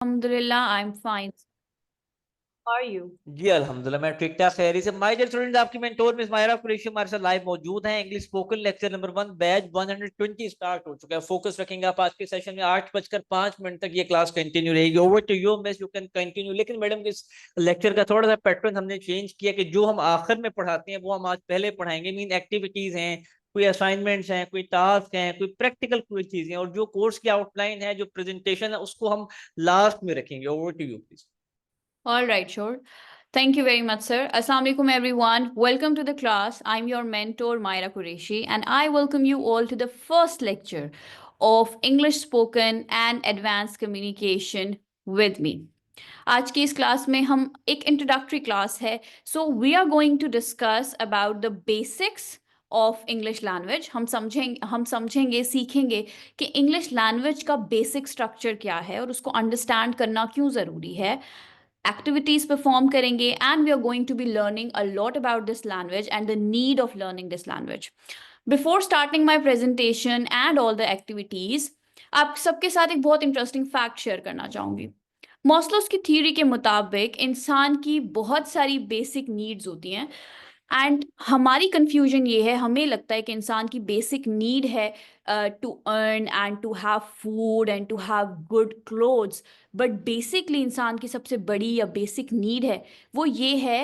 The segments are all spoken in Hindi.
Alhamdulillah, I'm fine. How are you? जी अल्हम्दुलिल्लाह मैं ठीक ठाक खैरियत से। माय डियर स्टूडेंट, आपकी मेंटोर मिस मायरा कुरैशी हमारे साथ लाइव मौजूद हैं। English spoken lecture number 1 batch 120 start हो चुका है। फोकस रखेंगे आप आज के सेशन में। 8:05 तक ये क्लास कंटिन्यू रहेगी। Over to you miss, you can continue. लेकिन मैडम इस लेक्चर का थोड़ा सा पैटर्न हमने चेंज किया कि जो हम आखिर में पढ़ाते हैं वो हम आज पहले पढ़ाएंगे। मीन एक्टिविटीज हैं, कोई असाइनमेंट्स हैं, कोई टास्क हैं, कोई प्रैक्टिकल कोई चीजें, और जो कोर्स की आउटलाइन है, जो प्रेजेंटेशन है, उसको हम लास्ट में रखेंगे। Over to you please. All right, sure. Thank you very much, sir. Assalamu alaikum, everyone. Welcome to the class. I'm your mentor, Myra Qureshi, and I welcome you all to the first lecture of English Spoken and Advanced Communication with me. आज की इस क्लास में हम एक इंट्रोडक्टरी क्लास है. So we are going to discuss about the basics of English language. हम समझेंगे सीखेंगे कि इंग्लिश लैंग्वेज का बेसिक स्ट्रक्चर क्या है और उसको अंडरस्टैंड करना क्यों ज़रूरी है. एक्टिविटीज़ परफॉर्म करेंगे and we are going to be learning a lot about this language and the need of learning this language. Before starting my presentation and all the activities, आप सबके साथ एक बहुत इंटरेस्टिंग फैक्ट शेयर करना चाहूँगी. मॉस्लोस की थ्योरी के मुताबिक इंसान की बहुत सारी बेसिक नीड्स होती हैं एंड हमारी कंफ्यूजन ये है, हमें लगता है कि इंसान की बेसिक नीड है to earn and to have food and to have good clothes. But basically इंसान की सबसे बड़ी या बेसिक नीड है वो ये है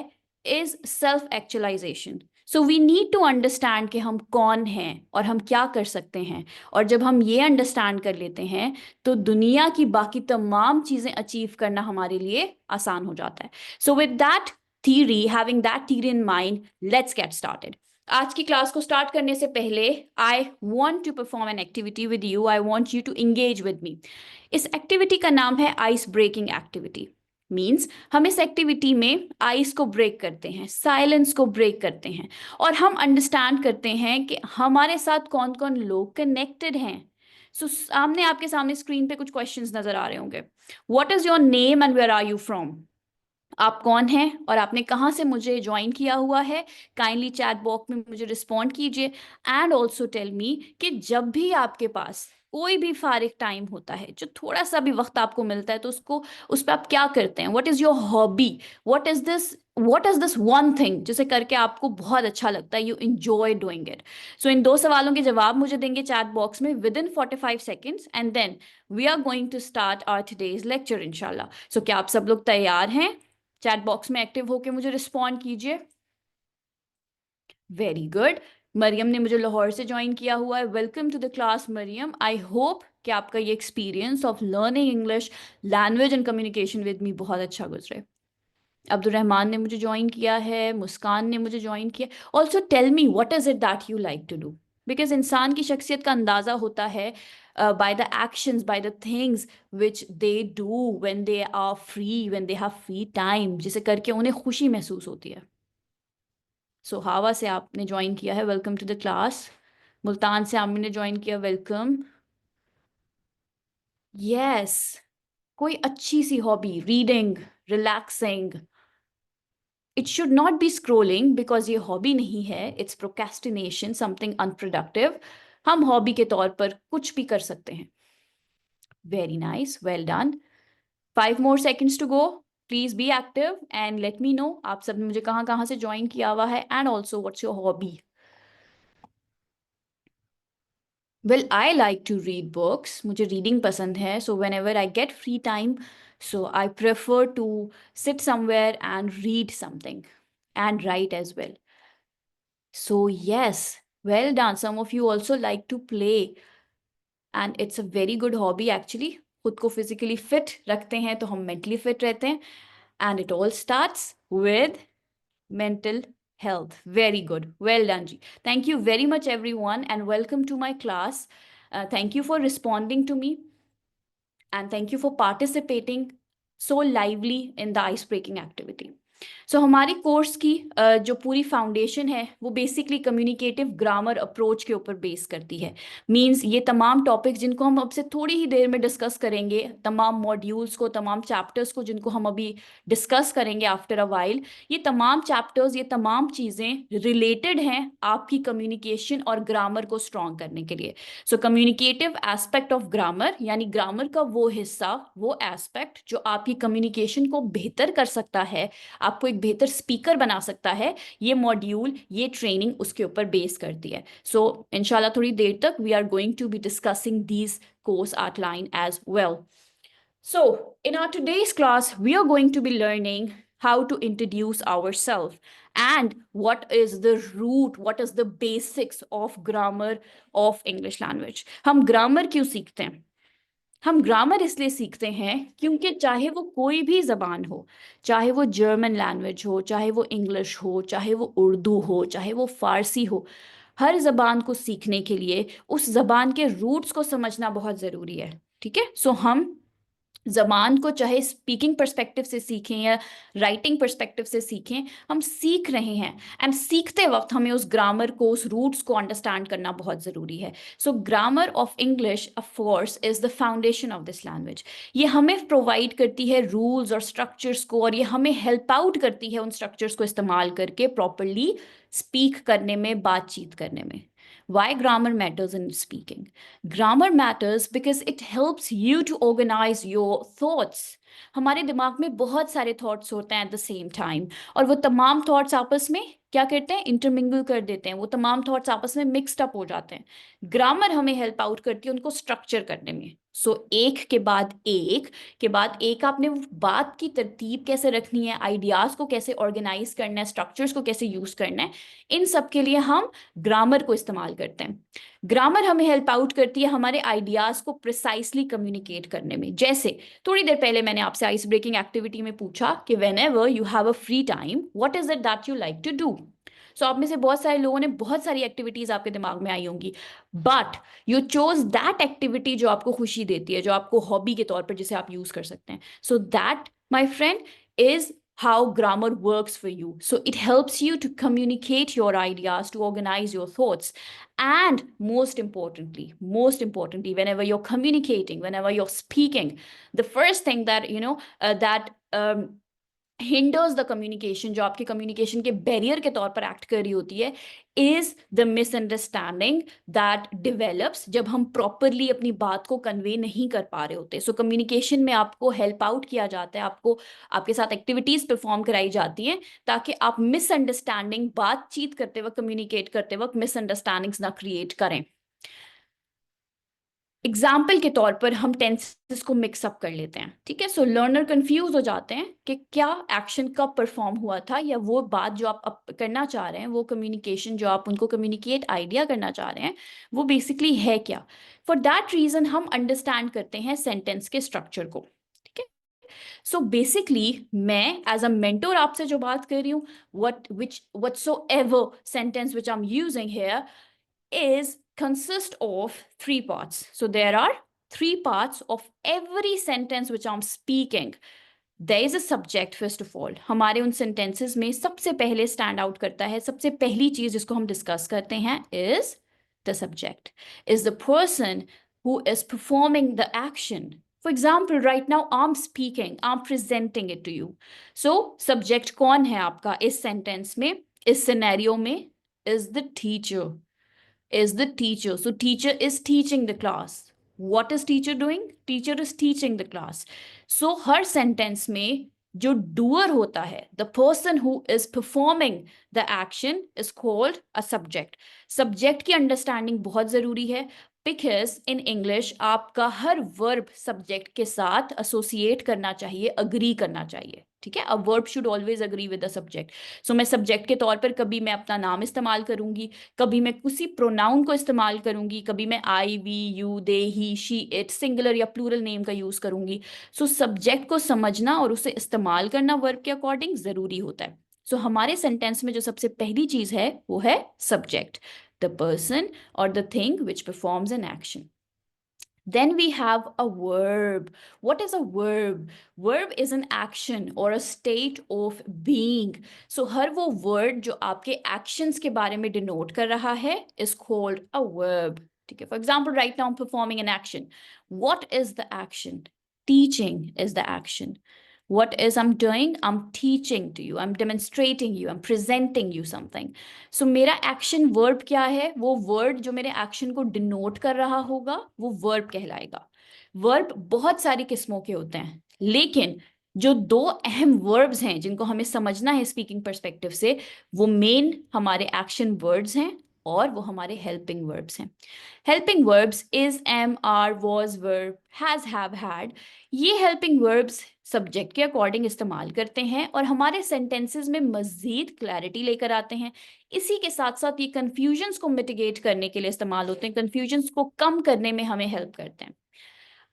is self actualisation. So we need to understand कि हम कौन हैं और हम क्या कर सकते हैं. और जब हम ये अंडरस्टैंड कर लेते हैं तो दुनिया की बाकी तमाम चीज़ें अचीव करना हमारे लिए आसान हो जाता है. So with that theory, having that theory in mind, let's get started. आज की क्लास को स्टार्ट करने से पहले I want to perform an activity with you. I want you to engage with me. इस एक्टिविटी का नाम है आइस ब्रेकिंग एक्टिविटी. मीन्स हम इस एक्टिविटी में आइस को ब्रेक करते हैं, साइलेंस को ब्रेक करते हैं और हम अंडरस्टैंड करते हैं कि हमारे साथ कौन कौन लोग कनेक्टेड हैं. सो सामने आपके सामने स्क्रीन पे कुछ क्वेश्चंस नजर आ रहे होंगे. What is your name and where are you from. आप कौन हैं और आपने कहाँ से मुझे ज्वाइन किया हुआ है. काइंडली चैट बॉक्स में मुझे रिस्पॉन्ड कीजिए एंड ऑल्सो टेल मी कि जब भी आपके पास कोई भी फारिग टाइम होता है, जो थोड़ा सा भी वक्त आपको मिलता है, तो उसको उस पर आप क्या करते हैं. What is your hobby. What is this one thing जिसे करके आपको बहुत अच्छा लगता है, you enjoy doing it. So इन दो सवालों के जवाब मुझे देंगे चैट बॉक्स में within 45 seconds and then we are going to start our today's lecture इंशाल्लाह. सो क्या आप सब लोग तैयार हैं. चैट बॉक्स में एक्टिव होके मुझे रिस्पॉन्ड कीजिए. Very good. मरियम ने मुझे लाहौर से ज्वाइन किया हुआ है. Welcome to the class Mariam. I hope कि आपका ये experience of learning English language and communication with me बहुत अच्छा गुजरे. अब्दुल रहमान ने मुझे ज्वाइन किया है. मुस्कान ने मुझे ज्वाइन किया. Also tell me what is it that you like to do. Because इंसान की शख्सियत का अंदाज़ा होता है by the actions, by the things which they do when they are free, when they have free time, जिसे करके उन्हें खुशी महसूस होती है. सो हावा से आपने ज्वाइन किया है, welcome to the class. Multan से आमिर ने ज्वाइन किया, वेलकम. यस, कोई अच्छी सी hobby, reading, relaxing. It should not be scrolling because ये हॉबी नहीं है, इट्स प्रोक्रेस्टिनेशन, समथिंग अनप्रोडक्टिव. हम हॉबी के तौर पर कुछ भी कर सकते हैं. Very nice, well done. 5 more seconds to go. Please be active and let me know आप सब ने मुझे कहाँ कहाँ से ज्वाइन किया हुआ है and also what's your hobby. Well I like to read books. मुझे रीडिंग पसंद है. So whenever I get free time, so I prefer to sit somewhere and read something and write as well. So yes, well done. Some of you also like to play and it's a very good hobby actually. खुद को physically fit रखते हैं तो हम mentally fit रहते हैं and it all starts with mental health. Very good. Well done ji. Thank you very much everyone and welcome to my class. Thank you for responding to me and thank you for participating so lively in the ice breaking activity. सो हमारी कोर्स की जो पूरी फाउंडेशन है वो बेसिकली कम्युनिकेटिव ग्रामर अप्रोच के ऊपर बेस करती है। मींस ये तमाम टॉपिक्स जिनको हम अब से थोड़ी ही देर में डिस्कस करेंगे, तमाम मॉड्यूल्स को, तमाम चैप्टर्स को जिनको हम अभी डिस्कस करेंगे आफ्टर अ वाइल, ये तमाम चैप्टर्स, ये तमाम चीज़ें रिलेटेड हैं आपकी कम्युनिकेशन और ग्रामर को स्ट्रॉन्ग करने के लिए। सो कम्युनिकेटिव एस्पेक्ट ऑफ ग्रामर यानी ग्रामर का वो हिस्सा, वो एस्पेक्ट जो आपकी कम्युनिकेशन को बेहतर कर सकता है, आपको एक बेहतर स्पीकर बना सकता है, ये मॉड्यूल, ये ट्रेनिंग उसके ऊपर बेस करती है। सो इंशाल्लाह थोड़ी देर तक we are going to be discussing these course outline as well. So, in our today's class, we are going to be learning how to introduce ourselves and what is the root, what is the basics of grammar of English language. हम grammar क्यों सीखते हैं? हम ग्रामर इसलिए सीखते हैं क्योंकि चाहे वो कोई भी ज़बान हो, चाहे वो जर्मन लैंग्वेज हो, चाहे वो इंग्लिश हो, चाहे वो उर्दू हो, चाहे वो फ़ारसी हो, हर ज़बान को सीखने के लिए उस ज़बान के रूट्स को समझना बहुत ज़रूरी है। ठीक है, सो हम ज़बान को चाहे स्पीकिंग पर्सपेक्टिव से सीखें या राइटिंग पर्सपेक्टिव से सीखें, हम सीख रहे हैं एंड सीखते वक्त हमें उस ग्रामर को, उस रूट्स को अंडरस्टैंड करना बहुत ज़रूरी है। So grammar of English of course is the foundation of this language. ये हमें प्रोवाइड करती है रूल्स और स्ट्रक्चर्स को, और ये हमें हेल्प आउट करती है उन स्ट्रक्चर्स को इस्तेमाल करके प्रॉपरली स्पीक करने में, बातचीत करने में। Why grammar matters in speaking? Grammar matters because it helps you to organize your thoughts. हमारे दिमाग में बहुत सारे थॉट्स होते हैं एट द सेम टाइम, और वो तमाम थॉट्स आपस में क्या करते हैं, इंटरमिंगल कर देते हैं, वो तमाम थॉट्स आपस में मिक्सड अप हो जाते हैं। ग्रामर हमें हेल्प आउट करती है उनको स्ट्रक्चर करने में। सो एक के बाद एक के बाद एक आपने बात की तरतीब कैसे रखनी है, आइडियाज़ को कैसे ऑर्गेनाइज करना है, स्ट्रक्चर्स को कैसे यूज़ करना है, इन सब के लिए हम ग्रामर को इस्तेमाल करते हैं। ग्रामर हमें हेल्प आउट करती है हमारे आइडियाज़ को प्रिसाइसली कम्युनिकेट करने में। जैसे थोड़ी देर पहले मैंने आपसे आइस ब्रेकिंग एक्टिविटी में पूछा कि whenever you have a free time what is it that you like to do. So आप में से बहुत सारे लोगों ने बहुत सारी एक्टिविटीज आपके दिमाग में आई होंगी, but you chose that activity जो आपको खुशी देती है, जो आपको हॉबी के तौर पर जिसे आप यूज कर सकते हैं। So that my friend is how grammar works for you. So it helps you to communicate your ideas, to organize your thoughts. And most importantly, whenever you're communicating, whenever you're speaking, the first thing that, hinders the communication, जो आपके कम्युनिकेशन के बैरियर के तौर पर एक्ट कर रही होती है, is the misunderstanding that develops जब हम प्रॉपरली अपनी बात को कन्वे नहीं कर पा रहे होते। सो कम्युनिकेशन में आपको हेल्प आउट किया जाता है, आपको आपके साथ एक्टिविटीज परफॉर्म कराई जाती हैं ताकि आप मिसअंडरस्टैंडिंग, बातचीत करते वक्त, कम्युनिकेट करते वक्त मिसअंडरस्टैंडिंग्स ना क्रिएट करें। एग्जाम्पल के तौर पर हम टेंसेस को मिक्सअप कर लेते हैं। ठीक है, सो लर्नर कंफ्यूज हो जाते हैं कि क्या एक्शन कब परफॉर्म हुआ था, या वो बात जो आप करना चाह रहे हैं, वो कम्युनिकेशन जो आप उनको कम्युनिकेट आइडिया करना चाह रहे हैं, वो बेसिकली है क्या। फॉर दैट रीजन हम अंडरस्टैंड करते हैं सेंटेंस के स्ट्रक्चर को। ठीक है, सो बेसिकली मैं एज अ मेंटोर आपसे जो बात कर रही हूँ, whatsoever sentence which I'm using here is consist of three parts. So there are three parts of every sentence which I'm speaking. There is a subject first of all. हमारे उन sentences में सबसे पहले stand out करता है, सबसे पहली चीज जिसको हम discuss करते हैं is the subject, is the person who is performing the action. For example, right now I'm speaking, I'm presenting it to you. So subject कौन है आपका इस sentence में, इस scenario में, is the teacher. Is the teacher. So teacher is teaching the class. What is teacher doing? Teacher is teaching the class. So her sentence में जो doer होता है, the person who is performing the action is called a subject. Subject की understanding बहुत ज़रूरी है, because in English आपका हर verb subject के साथ associate करना चाहिए, agree करना चाहिए। ठीक है, a verb should always agree with the subject. So मैं subject के तौर पर कभी मैं अपना नाम इस्तेमाल करूंगी, कभी मैं किसी प्रोनाउन को इस्तेमाल करूंगी, कभी मैं I, we, you, they, he, she, it, singular या प्लूरल नेम का यूज करूंगी। सो सब्जेक्ट को समझना और उसे इस्तेमाल करना वर्ब के अकॉर्डिंग जरूरी होता है। सो हमारे सेंटेंस में जो सबसे पहली चीज है वो है सब्जेक्ट, द पर्सन और the thing which performs an action. Then we have a verb. What is a verb? Verb is an action or a state of being. So हर वो word जो आपके actions के बारे में denote कर रहा है is called a verb. ठीक है? For example, right now I'm performing an action. What is the action? Teaching is the action. What is I'm doing? I'm teaching to you. I'm demonstrating you. I'm presenting you something. So मेरा एक्शन वर्ब क्या है? वो वर्ड जो मेरे एक्शन को डिनोट कर रहा होगा वो वर्ब कहलाएगा. वर्ब बहुत सारी किस्मों के होते हैं, लेकिन जो दो अहम वर्ब्स हैं जिनको हमें समझना है स्पीकिंग पर्सपेक्टिव से, वो मेन हमारे एक्शन वर्ड्स हैं और वो हमारे हेल्पिंग वर्ब्स हैं. Helping verbs is, am, are, was, verb, has, have, had. ये हेल्पिंग वर्ब्स सब्जेक्ट के अकॉर्डिंग इस्तेमाल करते हैं और हमारे सेंटेंसेस में मजीद क्लैरिटी लेकर आते हैं. इसी के साथ साथ ये कंफ्यूजन्स को मिटिगेट करने के लिए इस्तेमाल होते हैं, कंफ्यूजन्स को कम करने में हमें हेल्प करते हैं.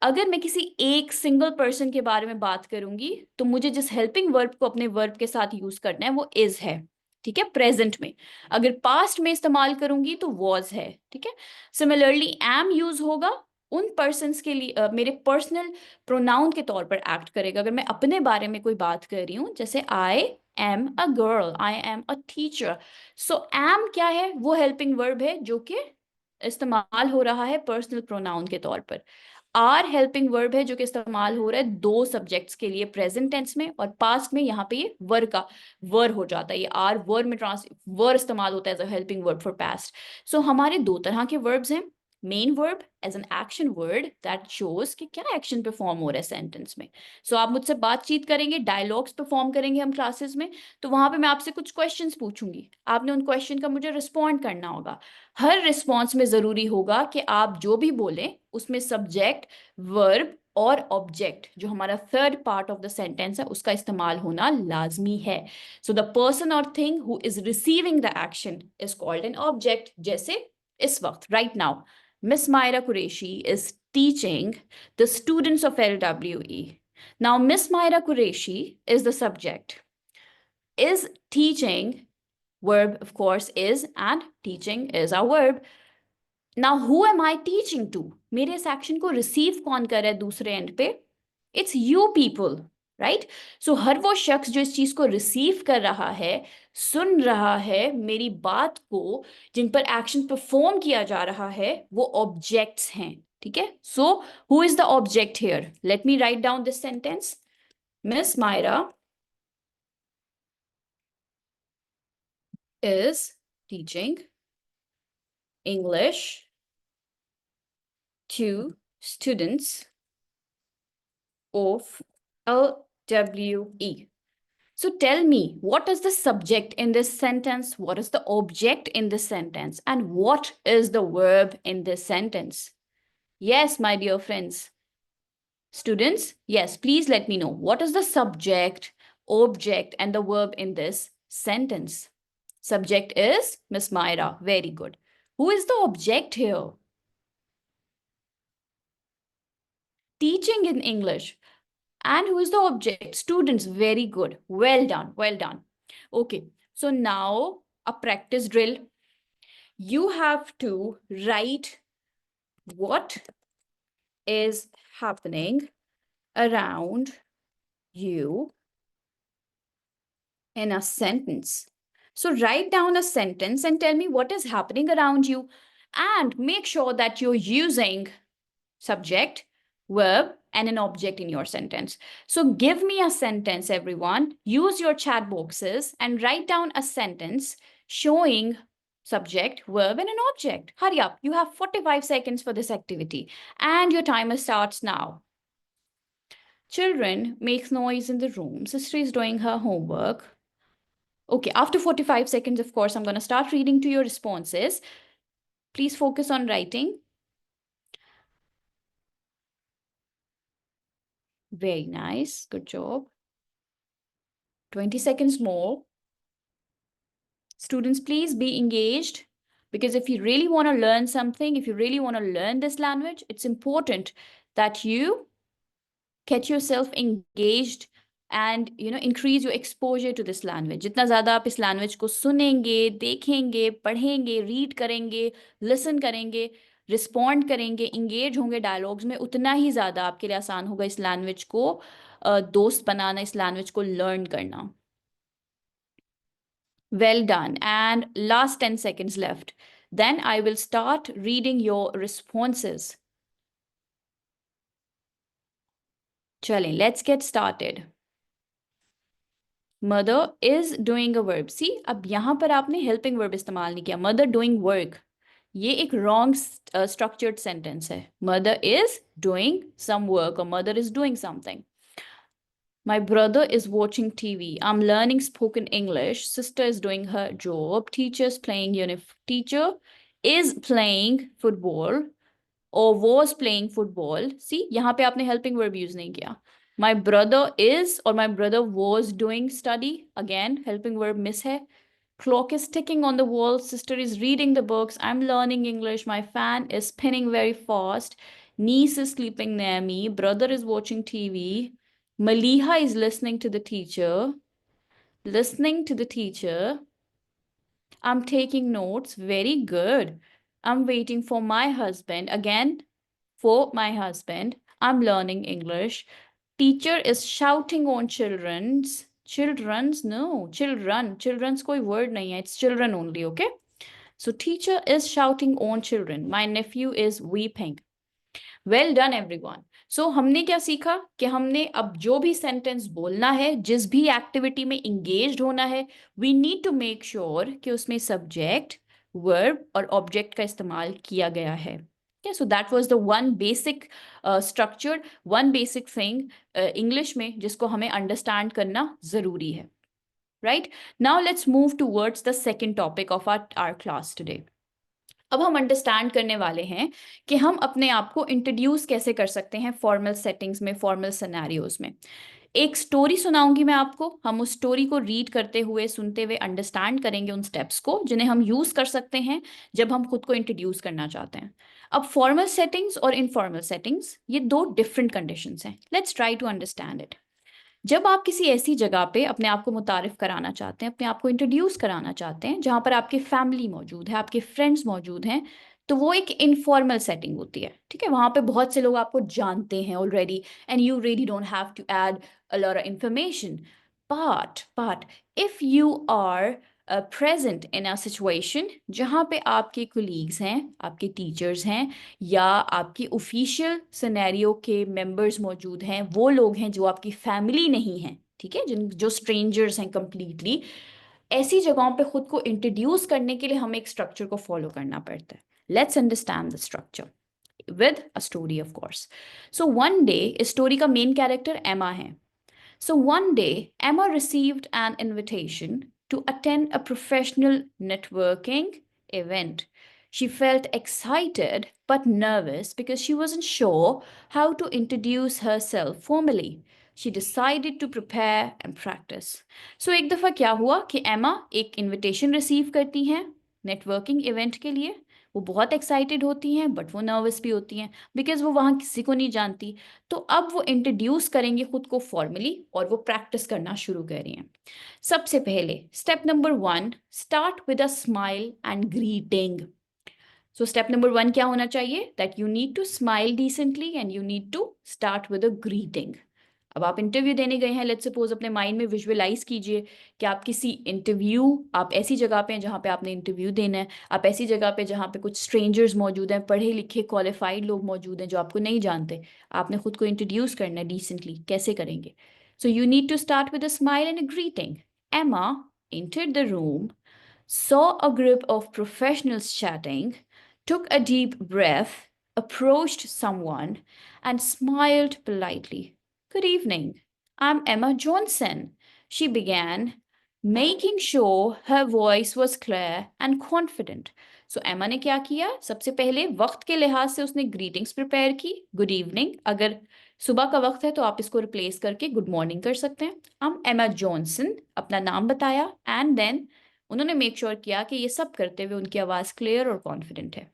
अगर मैं किसी एक सिंगल पर्सन के बारे में बात करूंगी तो मुझे जिस हेल्पिंग वर्ब को अपने वर्ब के साथ यूज करना है वो इज है. ठीक है, प्रेजेंट में. अगर पास्ट में इस्तेमाल करूंगी तो वॉज है. ठीक है. सिमिलरली एम यूज होगा उन पर्सन्स के लिए, मेरे पर्सनल प्रोनाउन के तौर पर एक्ट करेगा. अगर मैं अपने बारे में कोई बात कर रही हूँ, जैसे I am a girl, I am a teacher. So am क्या है? वो हेल्पिंग वर्ब है जो कि इस्तेमाल हो रहा है पर्सनल प्रोनाउन के तौर पर. आर हेल्पिंग वर्ब है जो कि इस्तेमाल हो रहा है दो सब्जेक्ट्स के लिए प्रेजेंट टेंस में, और पास्ट में यहाँ पे ये वर का वर हो जाता है. ये आर वर में वर इस्तेमाल होता है as a helping verb for past. So हमारे दो तरह के वर्ब्स हैं. Main verb as an action word that shows कि क्या एक्शन परफॉर्म हो रहा है सेंटेंस में. सो आप मुझसे बातचीत करेंगे, डायलॉग्स परफॉर्म करेंगे हम क्लासेस में, तो वहां पे मैं आपसे कुछ क्वेश्चंस पूछूंगी. आपने उन क्वेश्चन का मुझे रिस्पॉन्ड करना होगा. हर रिस्पॉन्स में जरूरी होगा कि आप जो भी बोलें उसमें सब्जेक्ट, वर्ब और ऑब्जेक्ट, जो हमारा third part of the sentence है, उसका इस्तेमाल होना लाजमी है. सो द पर्सन और thing who is receiving the action is called an object. जैसे इस वक्त, right now, Miss Myra Qureshi is teaching the students of LWE. Now, Miss Myra Qureshi is the subject. Is teaching, verb of course is, and teaching is our verb. Now, who am I teaching to? मेरे इस एक्शन को रिसीव कौन कर रहा है दूसरे एंड पे? It's you people, right? So हर वो शख्स जो इस चीज को रिसीव कर रहा है, सुन रहा है मेरी बात को, जिन पर एक्शन परफॉर्म किया जा रहा है, वो ऑब्जेक्ट्स हैं. ठीक है. So who is the object here? Let me write down this sentence. Miss Myra is teaching English to students of LWE. So tell me, what is the subject in this sentence? What is the object in this sentence? And what is the verb in this sentence? Yes, my dear friends. Students, yes, please let me know. What is the subject, object, and the verb in this sentence? Subject is Miss Myra. Very good. Who is the object here? Teaching in English. And who is the object? Students. Very good. Well done. Well done. Okay. So now a practice drill. You have to write what is happening around you in a sentence. So write down a sentence and tell me what is happening around you. And make sure that you're using subject, verb, and an object in your sentence. So give me a sentence, everyone. Use your chat boxes and write down a sentence showing subject, verb, and an object. Hurry up. You have 45 seconds for this activity. And your timer starts now. Children make noise in the room. Sister is doing her homework. Okay, after 45 seconds, of course, I'm going to start reading to your responses. Please focus on writing. Very nice. Good job. 20 seconds more. Students, please be engaged, because if you really want to learn something, if you really want to learn this language, it's important that you get yourself engaged and increase your exposure to this language. जितना ज़्यादा आप इस language को सुनेंगे, देखेंगे, पढ़ेंगे, read करेंगे, listen करेंगे, रिस्पॉन्ड करेंगे, इंगेज होंगे डायलॉग्स में, उतना ही ज़्यादा आपके लिए आसान होगा इस लैंग्वेज को दोस्त बनाना, इस लैंग्वेज को लर्न करना. Well done. And last 10 seconds left. Then I will start reading your responses. Chale, let's get started. Mother is doing a verb. See, अब यहाँ पर आपने helping verb इस्तेमाल नहीं किया. Mother doing work. ये एक wrong structured sentence है. Mother is doing some work or mother is doing something. My brother is watching TV. I'm learning spoken English. Sister is doing her job. Teacher is playing football or was playing football. See, यहाँ पे आपने helping verb use नहीं किया. My brother is or my brother was doing study. Again, helping verb miss है. Clock is ticking on the wall. Sister is reading the books. I'm learning English. My fan is spinning very fast. Niece is sleeping near me. Brother is watching TV. Maliha is listening to the teacher. Listening to the teacher. I'm taking notes. Very good. I'm waiting for my husband. Again, for my husband. I'm learning English. Teacher is shouting on children's. Children's? No. Children. Children's कोई word नहीं है. It's children only, okay? So teacher is shouting on children. My nephew is weeping. Well done everyone. So हमने क्या सीखा कि हमने अब जो भी सेंटेंस बोलना है, जिस भी एक्टिविटी में इंगेज्ड होना है, we need to make sure कि उसमें सब्जेक्ट, वर्ब और ऑब्जेक्ट का इस्तेमाल किया गया है. Okay, so that was the one basic structure, one basic thing English में जिसको हमें understand करना ज़रूरी है. Right? Now let's move towards the second topic of our class today. अब हम अंडरस्टैंड करने वाले हैं कि हम अपने आप को इंट्रोड्यूस कैसे कर सकते हैं फॉर्मल सेटिंग्स में, फॉर्मल सिनेरियोज में. एक स्टोरी सुनाऊंगी मैं आपको. हम उस स्टोरी को रीड करते हुए, सुनते हुए अंडरस्टैंड करेंगे उन स्टेप्स को जिन्हें हम यूज कर सकते हैं जब हम खुद को इंट्रोड्यूस करना चाहते हैं. अब फॉर्मल सेटिंग्स और इनफॉर्मल सेटिंग्स, ये दो डिफरेंट कंडीशंस हैं. Let's try to understand it. जब आप किसी ऐसी जगह पे अपने आप को मुतारिफ कराना चाहते हैं, अपने आप को इंट्रोड्यूस कराना चाहते हैं जहाँ पर आपकी फैमिली मौजूद है, आपके फ्रेंड्स मौजूद हैं, तो वो एक इनफॉर्मल सेटिंग होती है. ठीक है, वहाँ पे बहुत से लोग आपको जानते हैं already and you really don't have to add a lot of information. But if you are present in a situation जहाँ पे आपके कोलीग्स हैं, आपके टीचर्स हैं, या आपकी ऑफिशियल सिनेरियो के मेंबर्स मौजूद हैं, वो लोग हैं जो आपकी फैमिली नहीं हैं, ठीक है, जो स्ट्रेंजर्स हैं कंप्लीटली, ऐसी जगहों पे खुद को इंट्रोड्यूस करने के लिए हमें एक स्ट्रक्चर को फॉलो करना पड़ता है. Let's understand the structure with a story of course. So one day, इस स्टोरी का मेन कैरेक्टर एमा है. So one day, Emma received an invitation to attend a professional networking event. She felt excited but nervous because she wasn't sure how to introduce herself formally. She decided to prepare and practice. So एक दफ़ा क्या हुआ कि एमा एक invitation receive करती हैं networking event के लिए. वो बहुत एक्साइटेड होती हैं बट वो नर्वस भी होती हैं बिकॉज वो वहाँ किसी को नहीं जानती. तो अब वो इंट्रोड्यूस करेंगे खुद को फॉर्मली और वो प्रैक्टिस करना शुरू कर रही हैं. सबसे पहले step number 1, start with a smile and greeting. So step number 1 क्या होना चाहिए? That you need to smile decently and you need to start with a greeting. अब आप इंटरव्यू देने गए हैं, लेट्स सपोज अपने माइंड में विजुअलाइज कीजिए कि आप किसी इंटरव्यू, आप ऐसी जगह पे हैं जहाँ पे आपने इंटरव्यू देना है, आप ऐसी जगह पे जहाँ पे कुछ स्ट्रेंजर्स मौजूद हैं, पढ़े लिखे क्वालिफाइड लोग मौजूद हैं जो आपको नहीं जानते. आपने खुद को इंट्रोड्यूस करना है डिसेंटली. कैसे करेंगे? So you need to start with a smile and a greeting. Emma entered the room, saw a group of professionals chatting, took a deep breath, approached someone, and smiled politely. Good evening. I'm Emma Johnson, she began, making sure her voice was clear and confident. So Emma ने क्या किया? सबसे पहले वक्त के लिहाज से उसने ग्रीटिंग्स प्रिपेयर की. गुड इवनिंग, अगर सुबह का वक्त है तो आप इसको रिप्लेस करके गुड मॉर्निंग कर सकते हैं. I'm Emma Johnson, अपना नाम बताया, एंड देन उन्होंने मेक श्योर किया कि ये सब करते हुए उनकी आवाज़ क्लियर और कॉन्फिडेंट है.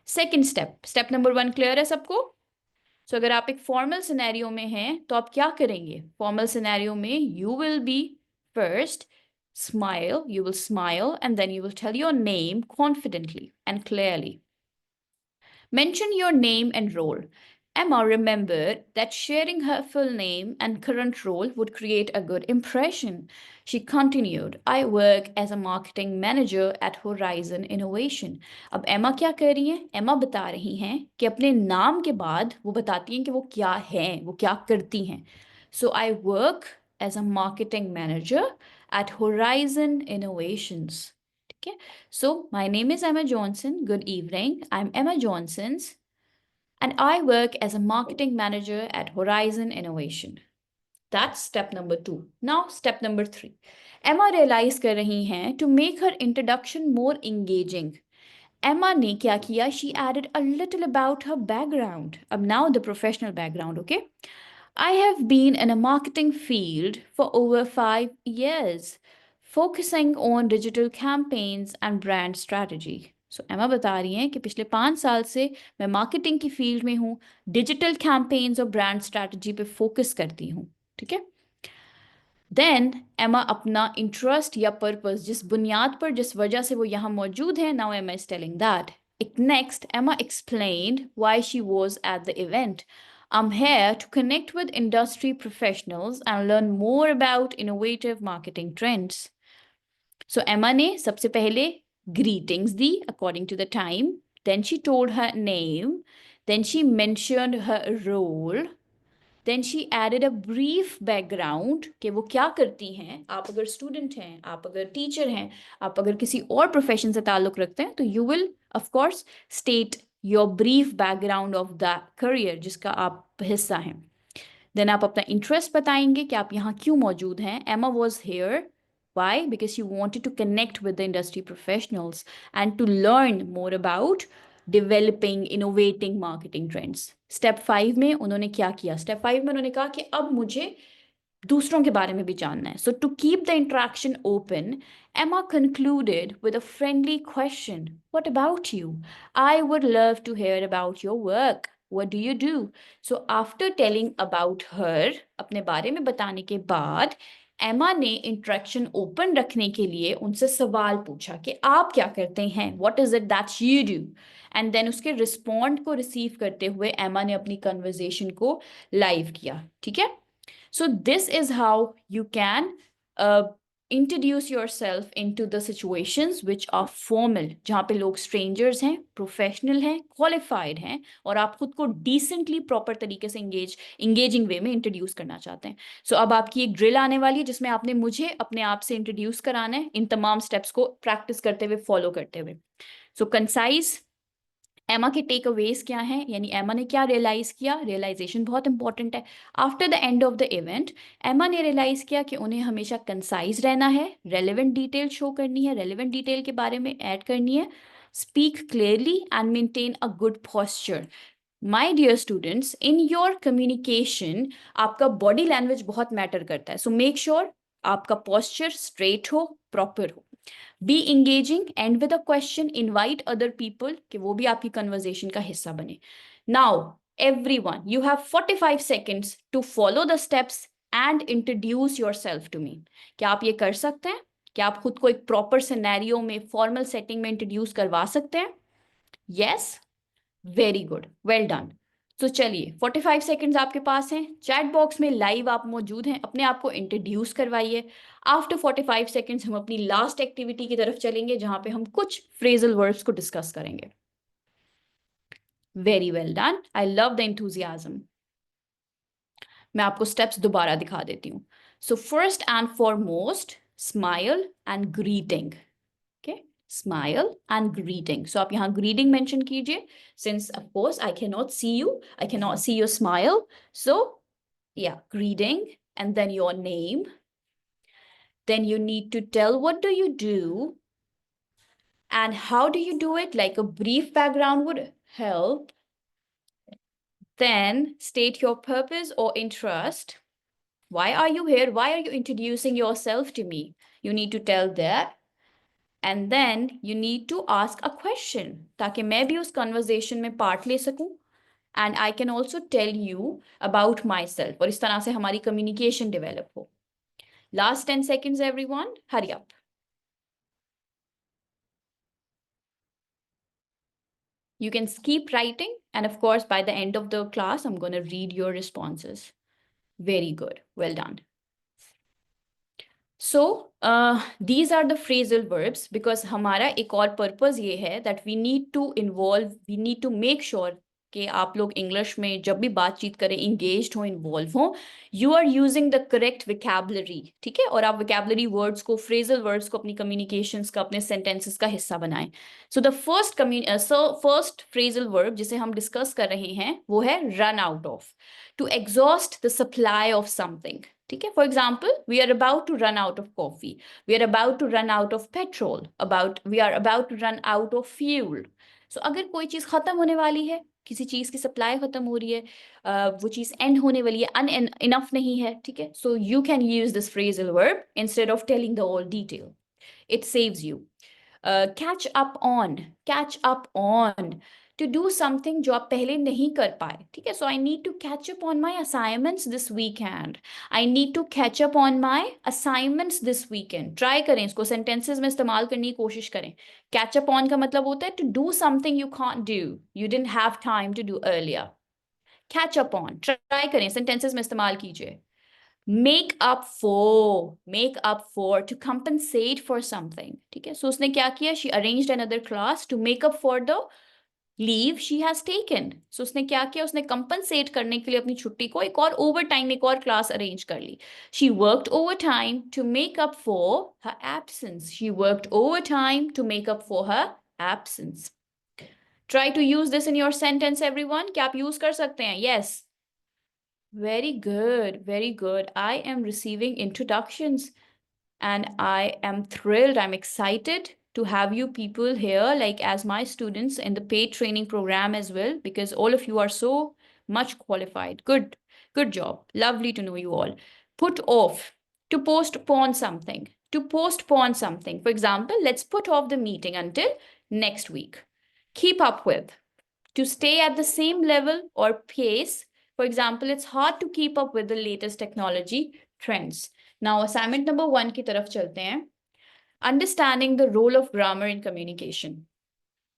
सेकेंड स्टेप नंबर 1 क्लियर है सबको? सो अगर आप एक फॉर्मल सिनेरियो में हैं तो आप क्या करेंगे? फॉर्मल सिनेरियो में you will be first smile, you will smile and then you will tell your name confidently and clearly. Mention your name and role. Emma remembered that sharing her full name and current role would create a good impression. She continued, I work as a marketing manager at Horizon Innovation. अब एमा क्या कर रही हैं? एमा बता रही हैं कि अपने नाम के बाद वो बताती हैं कि वो क्या हैं, वो क्या करती हैं. So I work as a marketing manager at Horizon Innovations. Okay. So my name is Emma Johnson. Good evening. I'm Emma Johnson's and I work as a marketing manager at Horizon Innovation. That's step number 2. Now, step number 3. Emma realized कर रही हैं to make her introduction more engaging. Emma ने क्या किया? She added a little about her background. अब now the professional background, okay? I have been in a marketing field for over 5 years, focusing on digital campaigns and brand strategy. So Emma बता रही हैं कि पिछले 5 साल से मैं मार्केटिंग की फील्ड में हूँ, डिजिटल कैंपेन्स और ब्रांड स्ट्रैटेजी पे फोकस करती हूँ. ठीक है. देन एमा अपना इंटरेस्ट या पर्पस जिस बुनियाद पर जिस वजह से वो यहाँ मौजूद है, नाउ एमा is telling that. Next, Emma explained why she was at the event. I'm here to connect with industry professionals and learn more about innovative marketing trends. So Emma ने सबसे पहले greetings the according to the time. Then she told her name. Then she mentioned her role. Then she added a brief background कि वो क्या करती हैं. आप अगर स्टूडेंट हैं, आप अगर टीचर हैं, आप अगर किसी और प्रोफेशन से ताल्लुक रखते हैं, तो you will of course state your brief background of the career जिसका आप हिस्सा हैं. देन आप अपना इंटरेस्ट बताएंगे कि आप यहाँ क्यों मौजूद हैं. एमा was here. Why? Because she wanted to connect with the industry professionals and to learn more about developing, innovating marketing trends. Step 5 में उन्होंने क्या किया? स्टेप 5 में उन्होंने कहा कि अब मुझे दूसरों के बारे में भी जानना है. So to keep the interaction open, Emma concluded with a friendly question. What about you? I would love to hear about your work. What do you do? So after telling about her, अपने बारे में बताने के बाद एमा ने इंट्रैक्शन ओपन रखने के लिए उनसे सवाल पूछा कि आप क्या करते हैं. What is it that you do. And then उसके रिस्पॉन्ड को रिसीव करते हुए एमा ने अपनी कन्वर्जेशन को लाइव किया. ठीक है. So this is how you can introduce yourself into the situations which are formal, जहाँ पे लोग strangers हैं, professional हैं, qualified हैं और आप खुद को decently proper तरीके से engaging way में introduce करना चाहते हैं. So अब आपकी एक drill आने वाली है जिसमें आपने मुझे अपने आप से introduce कराना है इन तमाम steps को practice करते हुए follow करते हुए. So concise. एमा के टेक अवेज क्या हैं, यानी एमा ने क्या रियलाइज किया. रियलाइजेशन बहुत इंपॉर्टेंट है. After the end of the event एमा ने रियलाइज किया कि उन्हें हमेशा कंसाइज रहना है, रेलेवेंट डिटेल शो करनी है, रेलेवेंट डिटेल के बारे में ऐड करनी है, speak clearly and maintain a good posture. My dear students, in your communication आपका बॉडी लैंग्वेज बहुत मैटर करता है. सो मेक श्योर आपका पोस्चर स्ट्रेट हो, प्रॉपर हो. Be engaging, and with a question, invite other people कि वो भी आपकी कन्वर्सेशन का हिस्सा बने. Now everyone, you have 45 seconds to follow the steps and introduce yourself to me. क्या आप ये कर सकते हैं? क्या आप खुद को एक प्रॉपर सिनेरियो में, फॉर्मल सेटिंग में इंट्रोड्यूस करवा सकते हैं? Yes, very good, well done. तो चलिए 45 सेकंड्स आपके पास हैं. चैट बॉक्स में लाइव आप मौजूद हैं, अपने आप को इंट्रोड्यूस करवाइए. आफ्टर 45 सेकंड्स हम अपनी लास्ट एक्टिविटी की तरफ चलेंगे जहां पे हम कुछ फ्रेजल वर्ड्स को डिस्कस करेंगे. Very well done, I love the enthusiasm. मैं आपको स्टेप्स दोबारा दिखा देती हूँ. So first and foremost, smile and greeting. Smile and greeting. So आप यहाँ greeting mention कीजिए. Since of course I cannot see you, I cannot see your smile. So yeah, greeting and then your name. Then you need to tell what do you do and how do you do it. Like a brief background would help. Then state your purpose or interest. Why are you here? Why are you introducing yourself to me? You need to tell that. And then you need to ask a question ताकि मैं भी उस conversation में part ले सकूं. And I can also tell you about myself. और इस तरह से हमारी communication develop हो. Last 10 seconds everyone, hurry up. You can keep writing, and of course, by the end of the class, I'm going to read your responses. Very good. Well done. So, these are the phrasal verbs because हमारा एक और purpose ये है that we need to make sure कि आप लोग इंग्लिश में जब भी बातचीत करें engaged हो, involve हो, you are using the correct vocabulary, ठीक है? और आप vocabulary words को, phrasal verbs को अपनी communications का, अपने sentences का हिस्सा बनाएं. So the first phrasal verb जिसे हम discuss कर रहे हैं वो है run out of, to exhaust the supply of something. ठीक है? For example, we are about to run out of coffee. We are about to run out of petrol. We are about to run out of fuel. So अगर कोई चीज खत्म होने वाली है, किसी चीज की सप्लाई खत्म हो रही है, वो चीज एंड होने वाली है, इनफ नहीं है, ठीक है? So you can use this phrasal verb instead of telling the whole detail. It saves you. Catch up on, to do something जो आप पहले नहीं कर पाए, ठीक है? So I need to catch up on my assignments this weekend. I need to catch up on my assignments this weekend. Try करें इसको, sentences में इस्तेमाल करने की कोशिश करें. Catch up on का मतलब होता है to do something you can't do, you didn't have time to do earlier. Catch up on, try करें, sentences में इस्तेमाल कीजिए. Make up for, to compensate for something, ठीक है? So उसने क्या किया? She arranged another class to make up for the leave she has taken. So उसने क्या किया? उसने compensate करने के लिए अपनी छुट्टी को एक और overtime, एक और class arrange कर ली. She worked overtime to make up for her absence. She worked overtime to make up for her absence. Try to use this in your sentence, everyone. क्या आप use कर सकते हैं? Yes. Very good, very good. I am receiving introductions and I am thrilled. I'm excited to have you people here, like as my students in the paid training program as well, because all of you are so much qualified. Good, good job. Lovely to know you all. Put off, to postpone something. To postpone something. For example, let's put off the meeting until next week. Keep up with, to stay at the same level or pace. For example, it's hard to keep up with the latest technology trends. Now, assignment number 1 की तरफ चलते हैं. Understanding the role of grammar in communication.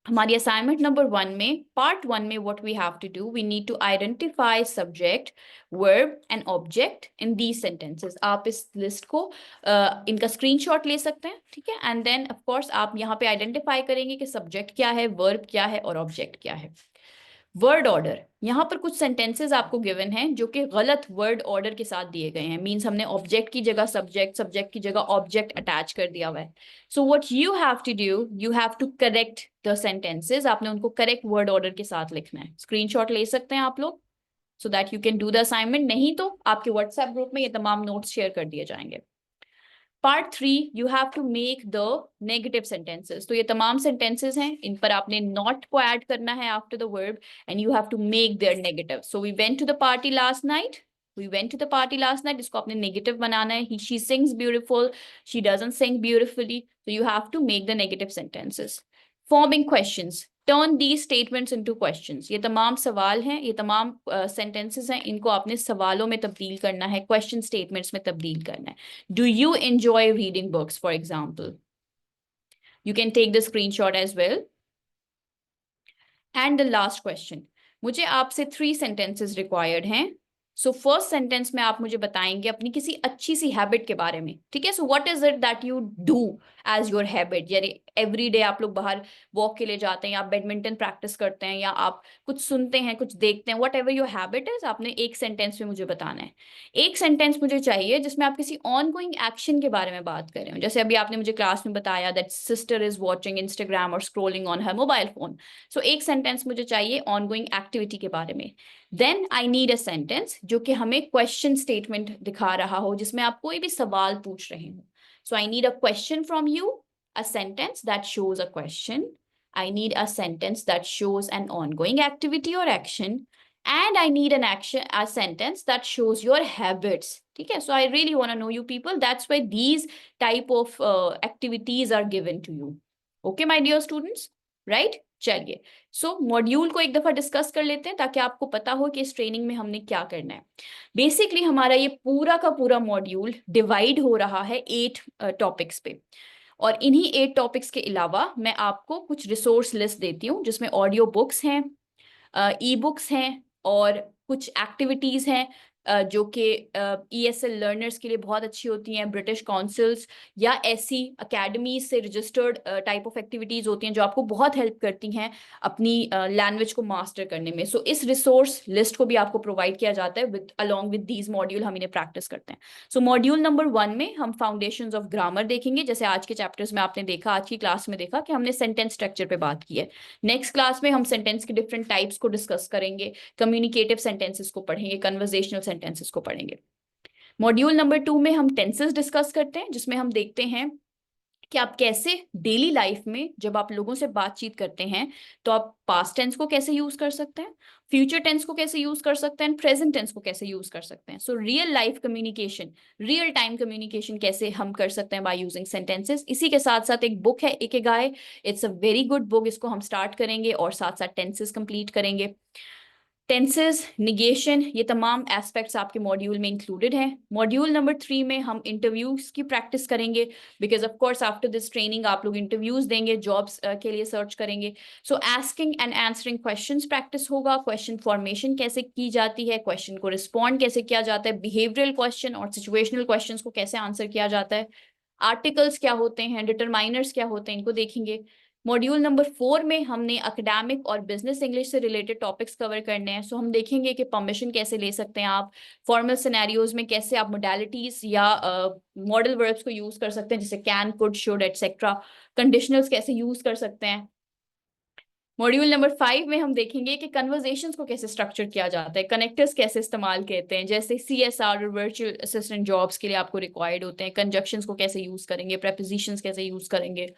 हमारी assignment number 1 में, part 1 में, what we have to do, we need to identify subject, verb and object in these sentences. आप इस list को इनका screenshot ले सकते हैं, ठीक है? And then of course आप यहाँ पे identify करेंगे कि subject क्या है, verb क्या है और object क्या है. वर्ड ऑर्डर, यहाँ पर कुछ सेंटेंसेस आपको गिवन हैं जो कि गलत वर्ड ऑर्डर के साथ दिए गए हैं. मींस हमने ऑब्जेक्ट की जगह सब्जेक्ट, सब्जेक्ट की जगह ऑब्जेक्ट अटैच कर दिया हुआ है. So what you have to do, you have to correct the sentences. आपने उनको करेक्ट वर्ड ऑर्डर के साथ लिखना है. स्क्रीनशॉट ले सकते हैं आप लोग so that you can do the assignment. नहीं तो आपके व्हाट्सएप ग्रुप में ये तमाम नोट्स शेयर कर दिए जाएंगे. Part 3, you have to make the negative sentences. तो ये तमाम sentences हैं, इन पर आपने not को add करना है after the verb and you have to make their negative. So we went to the party last night. इसको आपने negative बनाना है. She sings beautiful. She doesn't sing beautifully. So you have to make the negative sentences. Forming questions. Turn these statements into questions. ये तमाम सवाल हैं, ये तमाम sentences हैं, इनको आपने सवालों में तब्दील करना है, question statements में तब्दील करना है. Do you enjoy reading books, for example? You can take the screenshot as well. And the last question. मुझे आपसे 3 sentences required हैं. So first sentence में आप मुझे बताएंगे अपनी किसी अच्छी सी हैबिट के बारे में, ठीक है? So what is it that you do as your habit? यानी एवरी डे आप लोग बाहर वॉक के लिए जाते हैं, या आप बैडमिंटन प्रैक्टिस करते हैं, या आप कुछ सुनते हैं, कुछ देखते हैं, what ever your habit is, आपने एक सेंटेंस में मुझे बताना है. एक सेंटेंस मुझे चाहिए जिसमें आप किसी ऑन गोइंग एक्शन के बारे में बात कर रहे हो. जैसे अभी आपने मुझे क्लास में बताया that sister is watching Instagram और scrolling on her mobile phone. So एक सेंटेंस मुझे चाहिए ऑन गोइंग एक्टिविटी के बारे में. Then I need a sentence जो कि हमें क्वेश्चन स्टेटमेंट दिखा रहा हो, जिसमें आप कोई भी सवाल पूछ रहे हो. So I need a question from you, a sentence that shows a question. I need a sentence that shows an ongoing activity or action. And I need a sentence that shows your habits. Okay, so I really want to know you people. That's why these type of activities are given to you. Okay, my dear students, right? चलिए, सो मॉड्यूल को एक दफा डिस्कस कर लेते हैं ताकि आपको पता हो कि इस ट्रेनिंग में हमने क्या करना है. बेसिकली हमारा ये पूरा का पूरा मॉड्यूल डिवाइड हो रहा है 8 टॉपिक्स पे. और इन्हीं 8 टॉपिक्स के अलावा मैं आपको कुछ रिसोर्स लिस्ट देती हूँ जिसमें ऑडियो बुक्स हैं, ई बुक्स हैं और कुछ एक्टिविटीज़ हैं जो कि ESL लर्नर्स के लिए बहुत अच्छी होती हैं, ब्रिटिश काउंसिल्स या ऐसी अकेडमीज से रजिस्टर्ड टाइप ऑफ एक्टिविटीज़ होती हैं जो आपको बहुत हेल्प करती हैं अपनी लैंग्वेज को मास्टर करने में। सो इस रिसोर्स लिस्ट को भी आपको प्रोवाइड किया जाता है with along with these module, हम इन्हें प्रैक्टिस करते हैं। सो मॉड्यूल नंबर 1 में हम फाउंडेशंस ऑफ ग्रामर देखेंगे। जैसे आज के चैप्टर्स में आपने देखा, आज की क्लास में देखा कि हमने सेंटेंस स्ट्रक्चर पे बात की है। नेक्स्ट क्लास में हम सेंटेंस के डिफरेंट टाइप्स को डिस्कस करेंगे, कम्युनिकेटिव सेंटेंसेस को पढ़ेंगे, कन्वर्सेशनल सेंटेंसेस को पढ़ेंगे। मॉड्यूल नंबर 2 में हम टेंसेस डिस्कस करते हैं, जिसमें हम देखते हैं कि आप कैसे डेली लाइफ में जब आप लोगों से बातचीत करते हैं तो आप पास्ट टेंस को कैसे यूज कर सकते हैं, फ्यूचर टेंस को कैसे यूज कर सकते हैं, प्रेजेंट टेंस को कैसे यूज कर सकते हैं। So real life communication, real time communication कैसे हम कर सकते हैं बाय यूजिंग सेंटेंसेस। इसी के साथ साथ एक बुक है Ikigai, it's a very good book, इसको हम स्टार्ट करेंगे और साथ साथ टेंसेस कंप्लीट करेंगे। टेंसेस, निगेशन, ये तमाम एस्पेक्ट्स आपके मॉड्यूल में इंक्लूडेड हैं। मॉड्यूल नंबर 3 में हम इंटरव्यूज की प्रैक्टिस करेंगे, because of course after this training आप लोग इंटरव्यूज देंगे, जॉब्स के लिए सर्च करेंगे। So asking and answering questions practice होगा, क्वेश्चन फॉर्मेशन कैसे की जाती है, क्वेश्चन को रिस्पॉन्ड कैसे किया जाता है, बिहेवियरल क्वेश्चन और सिचुएशनल क्वेश्चन को कैसे आंसर किया जाता है, आर्टिकल्स क्या होते हैं, डिटरमाइनर्स क्या होते हैं, इनको देखेंगे। मॉड्यूल नंबर 4 में हमने एकेडमिक और बिजनेस इंग्लिश से रिलेटेड टॉपिक्स कवर करने हैं। सो हम देखेंगे कि परमिशन कैसे ले सकते हैं आप, फॉर्मल सिनेरियोज में कैसे आप मोडालिटीज या मॉडल वर्ब्स को यूज कर सकते हैं, जैसे can, could, should etcetera, conditionals कैसे यूज कर सकते हैं। मॉड्यूल नंबर 5 में हम देखेंगे कि कन्वर्सेशंस को कैसे स्ट्रक्चर किया जाता है, कनेक्टर्स कैसे इस्तेमाल करते हैं, जैसे CSR और वर्चुअल असिस्टेंट जॉब्स के लिए आपको रिक्वायर्ड होते हैं, कंजक्शंस को कैसे यूज करेंगे, प्रेपोजिशंस कैसे यूज करेंगे।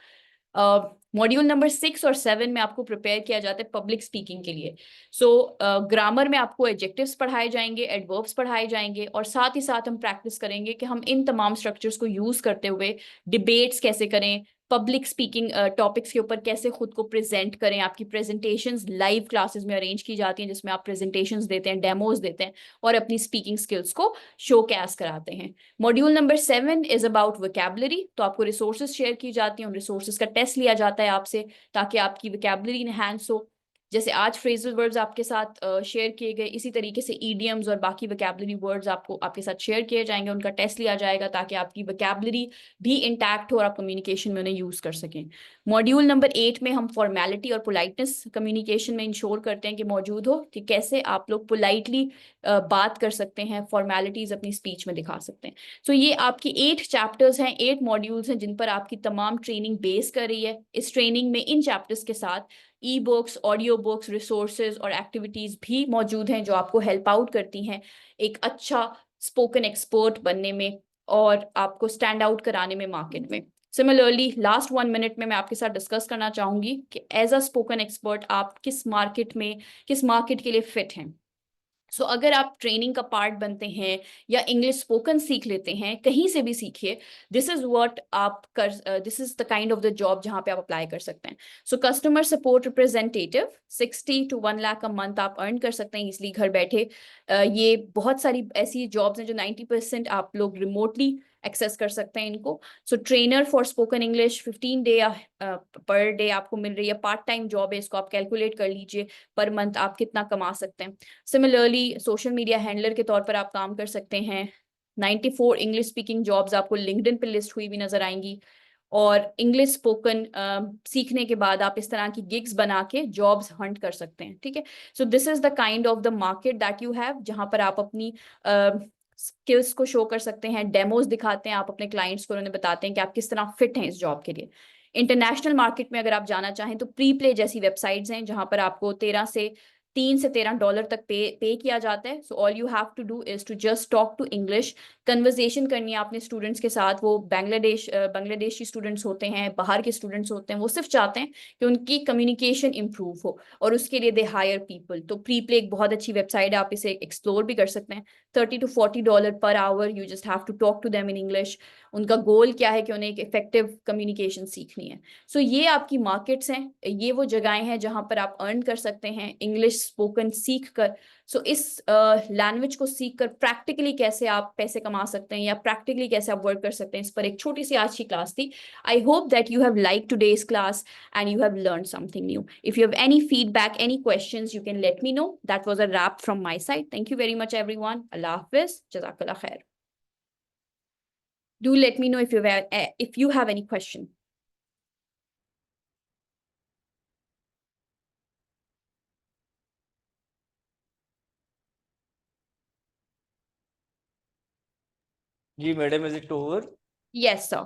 मॉड्यूल नंबर 6 और 7 में आपको प्रिपेयर किया जाता है पब्लिक स्पीकिंग के लिए। सो ग्रामर में आपको एडजेक्टिव्स पढ़ाए जाएंगे, एडवर्ब्स पढ़ाए जाएंगे और साथ ही साथ हम प्रैक्टिस करेंगे कि हम इन तमाम स्ट्रक्चर्स को यूज करते हुए डिबेट्स कैसे करें, पब्लिक स्पीकिंग टॉपिक्स के ऊपर कैसे खुद को प्रेजेंट करें। आपकी प्रेजेंटेशंस लाइव क्लासेस में अरेंज की जाती हैं, जिसमें आप प्रेजेंटेशंस देते हैं, डेमोज देते हैं और अपनी स्पीकिंग स्किल्स को शोकेस कराते हैं। Module number 7 is about vocabulary, तो आपको रिसोर्सेज शेयर की जाती हैं, उन रिसोर्सेज का टेस्ट लिया जाता है आपसे ताकि आपकी वोकैबुलरी इनहैंस हो। जैसे आज फ्रेजल वर्ड्स आपके साथ शेयर किए गए, इसी तरीके से ईडियम्स और बाकी वोकैबुलरी वर्ड्स आपको आपके साथ शेयर किए जाएंगे, उनका टेस्ट लिया जाएगा ताकि आपकी वोकैबुलरी भी इंटैक्ट हो और आप कम्युनिकेशन में उन्हें यूज कर सकें। मॉड्यूल नंबर 8 में हम फॉर्मेलिटी और पोलाइटनेस कम्युनिकेशन में इंश्योर करते हैं कि मौजूद हो, कि कैसे आप लोग पोलाइटली बात कर सकते हैं, फॉर्मेलिटीज अपनी स्पीच में दिखा सकते हैं। सो ये आपकी 8 चैप्टर्स हैं, 8 मॉड्यूल्स हैं जिन पर आपकी तमाम ट्रेनिंग बेस कर रही है। इस ट्रेनिंग में इन चैप्टर्स के साथ e books, audio books, resources और एक्टिविटीज भी मौजूद हैं जो आपको हेल्प आउट करती हैं एक अच्छा स्पोकन एक्सपर्ट बनने में और आपको स्टैंड आउट कराने में मार्केट में। सिमिलरली लास्ट 1 मिनट में मैं आपके साथ डिस्कस करना चाहूंगी कि एज अ स्पोकन एक्सपर्ट आप किस मार्केट के लिए फिट हैं। सो अगर आप ट्रेनिंग का पार्ट बनते हैं या इंग्लिश स्पोकन सीख लेते हैं, कहीं से भी सीखिए, this is the kind of the job जहां पे आप अप्लाई कर सकते हैं। So customer support representative 60 to 1 lakh a month आप अर्न कर सकते हैं इसलिए घर बैठे। ये बहुत सारी ऐसी जॉब्स हैं जो 90% आप लोग रिमोटली एक्सेस कर सकते हैं इनको। So trainer for spoken English 15 day per day आपको मिल रही है, पार्ट टाइम जॉब है, इसको आप कैलकुलेट कर लीजिए पर मंथ आप कितना कमा सकते हैं। सिमिलरली सोशल मीडिया हैंडलर के तौर पर आप काम कर सकते हैं। 94 इंग्लिश स्पीकिंग जॉब्स आपको लिंक्डइन पे लिस्ट हुई भी नजर आएंगी और इंग्लिश स्पोकन सीखने के बाद आप इस तरह की गिग्स बना के जॉब्स हंट कर सकते हैं। ठीक है, so this is the kind of the market that you have, जहां पर आप अपनी स्किल्स को शो कर सकते हैं, डेमोज दिखाते हैं आप अपने क्लाइंट्स को, उन्हें बताते हैं कि आप किस तरह फिट हैं इस जॉब के लिए। इंटरनेशनल मार्केट में अगर आप जाना चाहें तो प्री प्ले जैसी वेबसाइट्स हैं जहां पर आपको $3 से $13 तक पे किया जाता है। So all you have to do is to just talk to English, conversation करनी है अपने स्टूडेंट्स के साथ। वो बांग्लादेशी स्टूडेंट्स होते हैं, बाहर के स्टूडेंट्स होते हैं, वो सिर्फ चाहते हैं कि उनकी कम्युनिकेशन इंप्रूव हो और उसके लिए दे हायर पीपल। तो प्री प्ले एक बहुत अच्छी वेबसाइट है, आप इसे एक्सप्लोर भी कर सकते हैं। $30 to $40 per hour, you just have to talk to them in English. उनका गोल क्या है कि उन्हें एक इफेक्टिव कम्युनिकेशन सीखनी है। सो ये आपकी मार्केट्स हैं, ये वो जगहें हैं जहां पर आप अर्न कर सकते हैं इंग्लिश स्पोकन सीख कर, सो इस लैंग्वेज को सीख कर प्रैक्टिकली कैसे आप पैसे कमा सकते हैं या प्रैक्टिकली कैसे आप वर्क कर सकते हैं, इस पर एक छोटी सी आज की क्लास थी. I hope that you have like today's class and you have learned something new. If you have any feedback, any questions, you can let me know. That was a wrap from my side. Thank you very much, everyone. Allah Hafiz. Jazakallah khair. Do let me know if you have any question. जी madam, is it over? Yes, sir.